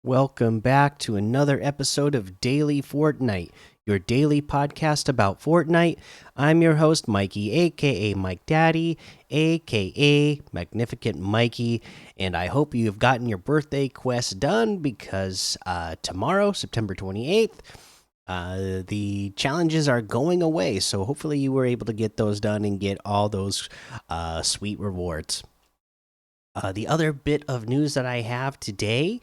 Welcome back to another episode of Daily Fortnite, your daily podcast about Fortnite. I'm your host, Mikey, aka Mike Daddy, aka Magnificent Mikey, and I hope you have gotten your birthday quest done because tomorrow, September 28th, the challenges are going away. So hopefully, you were able to get those done and get all those sweet rewards. The other bit of news that I have today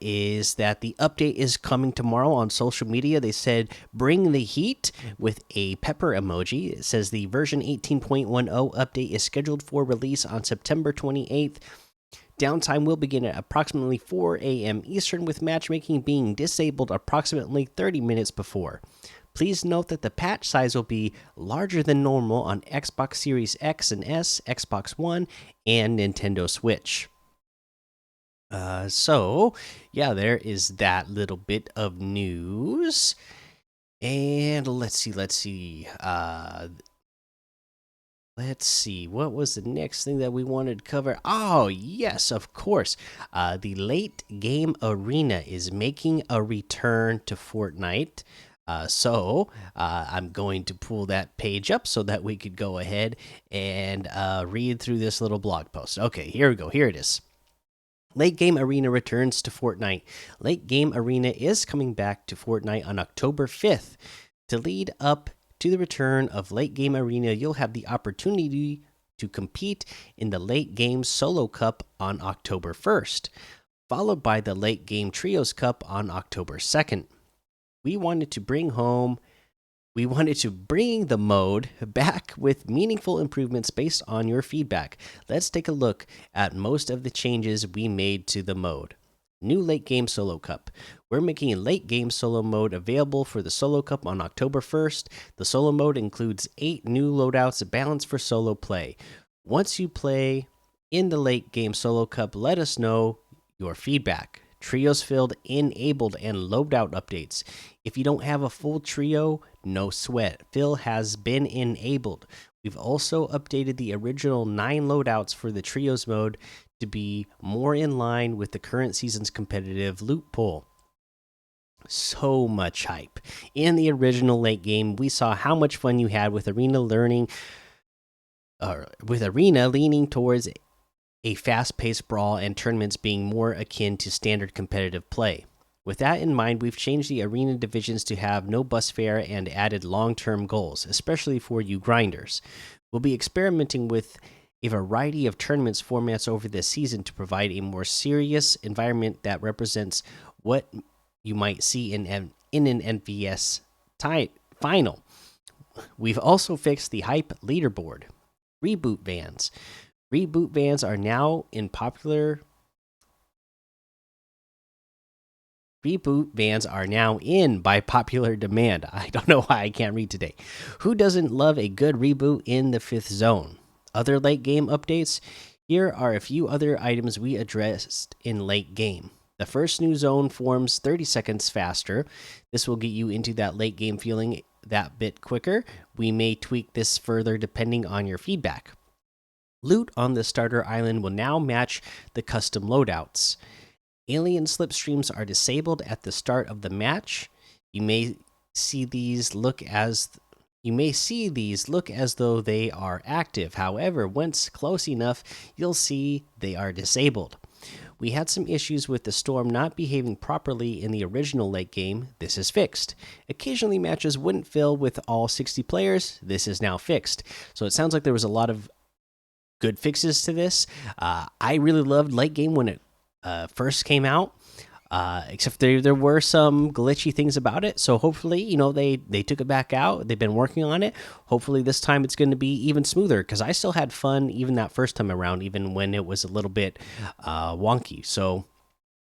is that the update is coming tomorrow on social media. They said bring the heat with a pepper emoji. It says the version 18.10 update is scheduled for release on September 28th. Downtime will begin at approximately 4 a.m. Eastern, with matchmaking being disabled approximately 30 minutes before. Please note that the patch size will be larger than normal on Xbox Series X and S, Xbox One, and Nintendo Switch. Yeah, there is that little bit of news. And let's see. Let's see. What was the next thing that we wanted to cover? Oh, yes, of course. The late game arena is making a return to Fortnite. I'm going to pull that page up so that we could go ahead and read through this little blog post. Okay, here we go. Here it is. Late Game Arena returns to Fortnite. Late Game Arena is coming back to Fortnite on October 5th. To lead up to the return of Late Game Arena, you'll have the opportunity to compete in the Late Game Solo Cup on October 1st, followed by the Late Game Trios Cup on October 2nd. We wanted to bring the mode back with meaningful improvements based on your feedback. Let's take a look at most of the changes we made to the mode. New Late Game Solo Cup. We're making a Late Game Solo mode available for the Solo Cup on October 1st. The Solo mode includes 8 new loadouts balanced for solo play. Once you play in the Late Game Solo Cup, let us know your feedback. Trios filled, enabled, and loadout updates. If you don't have a full trio, no sweat. Fill has been enabled. We've also updated the original 9 loadouts for the trios mode to be more in line with the current season's competitive loot pool. So much hype. In the original late game, we saw how much fun you had with Arena leaning towards a fast-paced brawl and tournaments being more akin to standard competitive play. With that in mind, we've changed the arena divisions to have no bus fare and added long-term goals, especially for you grinders. We'll be experimenting with a variety of tournaments formats over this season to provide a more serious environment that represents what you might see in an NVS final. We've also fixed the hype leaderboard. Reboot vans. Reboot vans are now in popular. Reboot vans are now in by popular demand. I don't know why I can't read today. Who doesn't love a good reboot in the 5th zone? Other late game updates. Here are a few other items we addressed in late game. The first new zone forms 30 seconds faster. This will get you into that late game feeling that bit quicker. We may tweak this further depending on your feedback. Loot on the starter island will now match the custom loadouts. Alien slipstreams are disabled at the start of the match. You may see these look as though they are active. However, once close enough, you'll see they are disabled. We had some issues with the storm not behaving properly in the original late game. This is fixed. Occasionally, matches wouldn't fill with all 60 players. This is now fixed. So it sounds like there was a lot of good fixes to this. I really loved late game when it first came out, except there were some glitchy things about it. So hopefully, they took it back out. They've been working on it. Hopefully this time it's going to be even smoother, because I still had fun even that first time around, even when it was a little bit wonky. So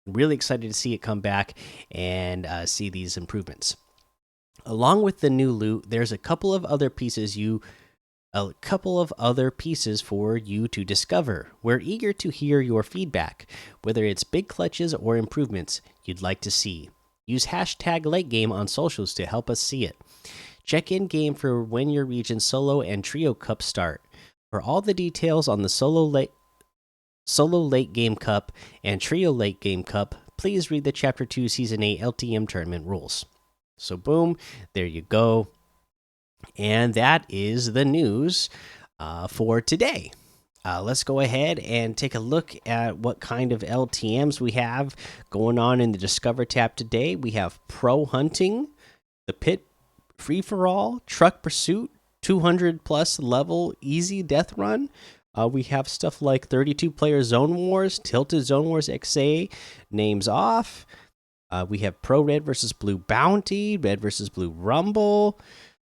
really excited to see it come back and see these improvements. Along with the new loot, there's a couple of other pieces for you to discover. We're eager to hear your feedback, whether it's big clutches or improvements you'd like to see. Use hashtag LateGame on socials to help us see it. Check in game for when your region solo and trio cups start. For all the details on the solo late game cup and trio late game cup, please read the Chapter 2 Season 8 LTM tournament rules. So, boom, there you go. And that is the news for today. Let's go ahead and take a look at what kind of LTMs we have going on in the Discover tab today. We have Pro Hunting, the Pit Free for All, Truck Pursuit, 200 plus level easy death run. We have stuff like 32 player Zone Wars, Tilted Zone Wars XA, Names Off. We have Pro Red versus Blue Bounty, Red versus Blue Rumble,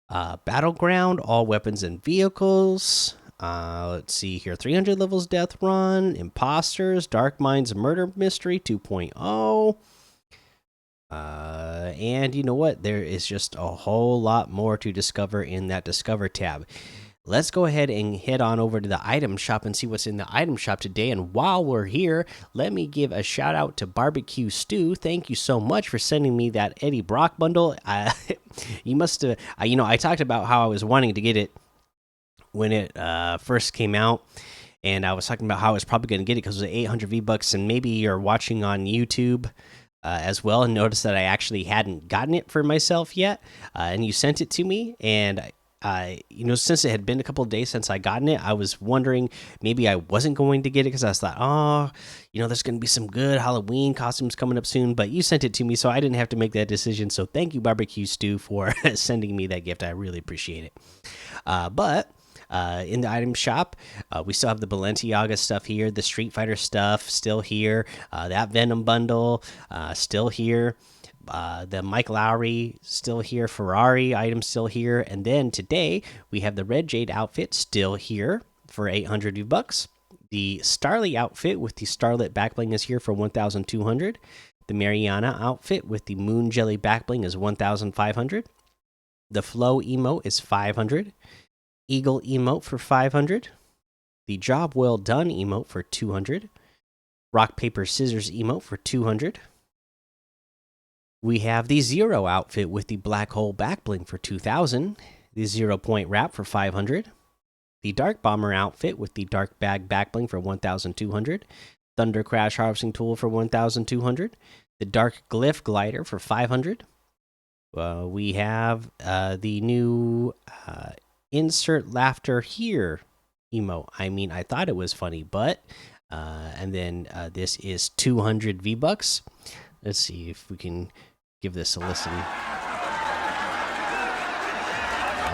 Battleground, all weapons and vehicles. Let's see here, 300 levels death run, Imposters, Dark Minds Murder Mystery 2.0. And you know what? There is just a whole lot more to discover in that Discover tab. Let's go ahead and head on over to the item shop and see what's in the item shop today. And while we're here, let me give a shout out to Barbecue Stew. Thank you so much for sending me that Eddie Brock bundle. You must have, I talked about how I was wanting to get it when it first came out, and I was talking about how I was probably going to get it because it was 800 V-Bucks, and maybe you're watching on YouTube as well and notice that I actually hadn't gotten it for myself yet, and you sent it to me, and since it had been a couple of days since I gotten it, I was wondering maybe I wasn't going to get it because I thought, oh, there's going to be some good Halloween costumes coming up soon, but you sent it to me, so I didn't have to make that decision. So thank you, Barbecue Stew, for sending me that gift. I really appreciate it. But in the item shop, we still have the Balenciaga stuff here, the Street Fighter stuff still here, that Venom bundle still here. The Mike Lowry still here, Ferrari item still here, and then today we have the Red Jade outfit still here for 800 V-Bucks. The Starly outfit with the Starlit backbling is here for 1,200. The Mariana outfit with the Moon Jelly backbling is 1,500. The Flow emote is 500. Eagle emote for 500. The Job Well Done emote for 200. Rock Paper Scissors emote for 200. We have the Zero outfit with the Black Hole backbling for 2,000. The 0 Point Wrap for 500. The Dark Bomber outfit with the Dark Bag backbling for 1,200. Thunder Crash Harvesting Tool for 1,200. The Dark Glyph Glider for 500. We have the new Insert Laughter Here emote. I thought it was funny, but and then this is 200 V-Bucks. Let's see if we can give this a listen.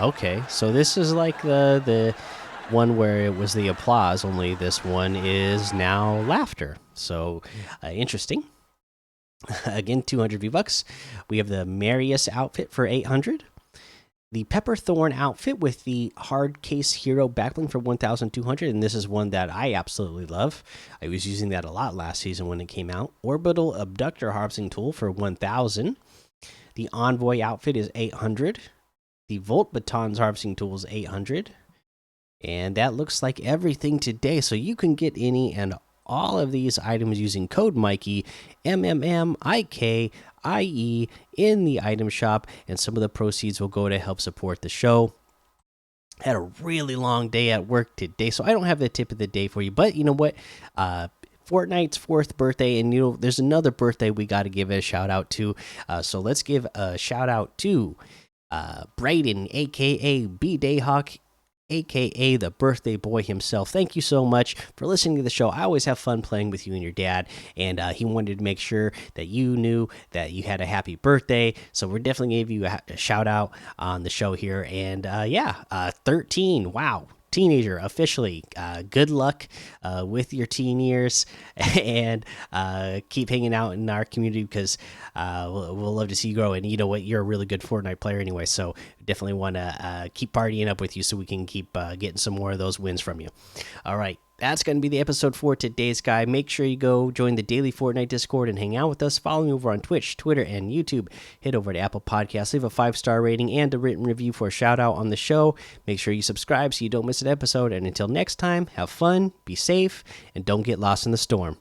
Okay, so this is like the one where it was the applause, only this one is now laughter. So interesting. Again, 200 V-Bucks. We have the Marius outfit for 800. The Pepperthorn outfit with the Hard Case Hero backbling for 1,200, and this is one that I absolutely love. I was using that a lot last season when it came out. Orbital Abductor Harvesting Tool for 1,000. The Envoy outfit is 800. The Volt Batons Harvesting Tool is 800. And that looks like everything today. So you can get any and all of these items using code Mikey, MMMIKIE, in the item shop, and some of the proceeds will go to help support the show. Had a really long day at work today, so I don't have the tip of the day for you. But you know what? Fortnite's 4th birthday, and there's another birthday we got to give a shout out to. So let's give a shout out to Brayden, aka B Dayhawk, aka the birthday boy himself. Thank you so much for listening to the show. I always have fun playing with you and your dad, and he wanted to make sure that you knew that you had a happy birthday, so we're definitely gave you a shout out on the show here. And 13, wow, teenager officially. Good luck with your teen years, and keep hanging out in our community, because we'll love to see you grow. And you know what, you're a really good Fortnite player anyway, so definitely want to keep partying up with you so we can keep getting some more of those wins from you. All right, that's going to be the episode for today's guy. Make sure you go join the daily Fortnite Discord and hang out with us. Follow me over on Twitch, Twitter, and YouTube. Head over to Apple Podcasts, leave a 5-star rating and a written review for a shout out on the show. Make sure you subscribe so you don't miss an episode. And until next time, have fun, be safe, and don't get lost in the storm.